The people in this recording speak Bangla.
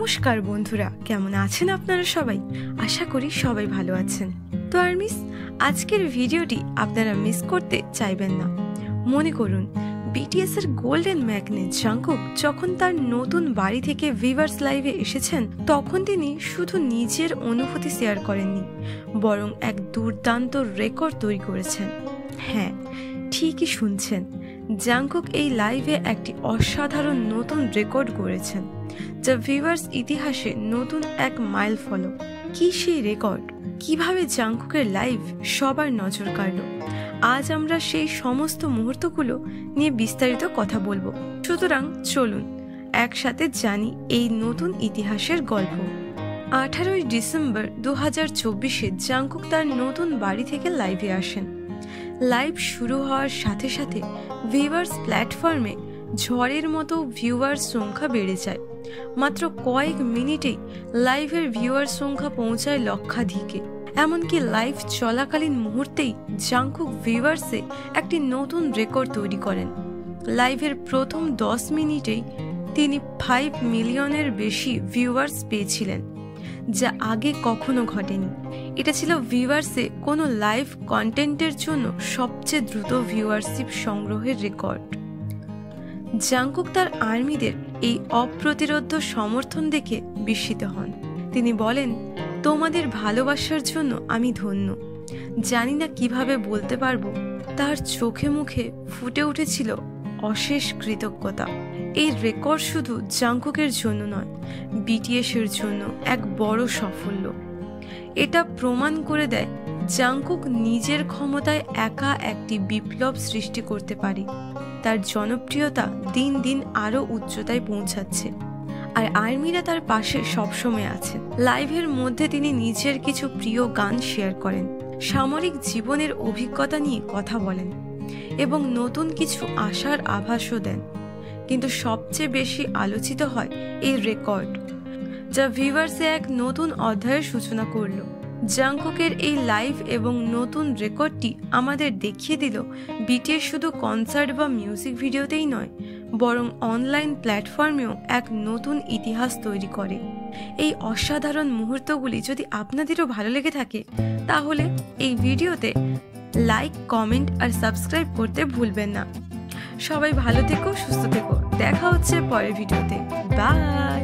নমস্কার বন্ধুরা, কেমন আছেন আপনারা সবাই? আশা করি সবাই ভালো আছেন। তো আর্মিস, আজকের ভিডিওটি আপনারা মিস করতে চাইবেন না। মনে করুন, বিটিএস এর গোল্ডেন ম্যাগনেট জাংকুক যখন তার নতুন বাড়ি থেকে ভিভার্স লাইভে এসেছেন, তখন তিনি শুধু নিজের অনুভূতি শেয়ার করেননি, বরং এক দুর্দান্ত রেকর্ড তৈরি করেছেন। হ্যাঁ, ঠিকই শুনছেন, জাংকুক এই লাইভে একটি অসাধারণ নতুন রেকর্ড গড়েছেন, যা ভিভার্স ইতিহাসে নতুন এক মাইল ফলক। কি সেই রেকর্ড? কিভাবে জাংকুকের লাইভ সবার নজর কাড়ল? আজ আমরা সেই সমস্ত মুহূর্তগুলো নিয়ে বিস্তারিত কথা বলবো। সুতরাং চলুন একসাথে জানি এই নতুন ইতিহাসের গল্প। 18ই ডিসেম্বর 2024-এ জাংকুক তার নতুন বাড়ি থেকে লাইভে আসেন। লাইভ শুরু হওয়ার সাথে সাথে ভিভার্স প্ল্যাটফর্মে ঝড়ের মতো ভিউয়ার সংখ্যা বেড়ে যায়। মাত্র কয়েক মিনিটেই লাইভের ভিউয়ার সংখ্যা পৌঁছায় লক্ষাধিকে। এমনকি লাইভ চলাকালীন মুহূর্তেই জাংকুক ভিউয়ার্সে একটি নতুন রেকর্ড তৈরি করেন। লাইভের প্রথম 10 মিনিটেই তিনি 5 মিলিয়নের বেশি ভিউয়ার্স পেয়েছিলেন, যা আগে কখনো ঘটেনি। এটা ছিল ভিউয়ার্সে কোনো লাইভ কন্টেন্টের জন্য সবচেয়ে দ্রুত ভিউয়ারশিপ সংগ্রহের রেকর্ড। জাংকুক তার আর্মিদের এই অপ্রতিরোধ্য সমর্থন দেখে বিস্মিত হন। তিনি বলেন, তোমাদের ভালোবাসার জন্য আমি ধন্য। জানি না কিভাবে বলতে পারবো। তার চোখে মুখে ফুটে উঠেছিল অশেষ কৃতজ্ঞতা। এই রেকর্ড শুধু জাংকুকের জন্য নয়, বিটিএস এর জন্য এক বড় সাফল্য। এটা প্রমাণ করে দেয় জাংকুক নিজের ক্ষমতায় একা একটি বিপ্লব সৃষ্টি করতে পারে। তার জনপ্রিয়তা দিন দিন আরো উচ্চতায় পৌঁছাচ্ছে, আর আর্মিরা তার পাশে সবসময় আছে। লাইভের মধ্যে তিনি নিজের কিছু প্রিয় গান শেয়ার করেন, সামরিক জীবনের অভিজ্ঞতা নিয়ে কথা বলেন এবং নতুন কিছু আশার আভাসও দেন। কিন্তু সবচেয়ে বেশি আলোচিত হয় এই রেকর্ড, যা ভিভার্সে এক নতুন অধ্যায়ের সূচনা করলো। জাংকুকের এই লাইভ এবং নতুন রেকর্ডটি আমাদের দেখিয়ে দিল বিটিএস শুধু কনসার্ট বা মিউজিক ভিডিওতেই নয়, বরং অনলাইন প্ল্যাটফর্মেও এক নতুন ইতিহাস তৈরি করে। এই অসাধারণ মুহূর্তগুলি যদি আপনাদেরও ভালো লেগে থাকে, তাহলে এই ভিডিওতে লাইক, কমেন্ট আর সাবস্ক্রাইব করতে ভুলবেন না। সবাই ভালো থেকো, সুস্থ থেকো। দেখা হচ্ছে পরের ভিডিওতে। বাই।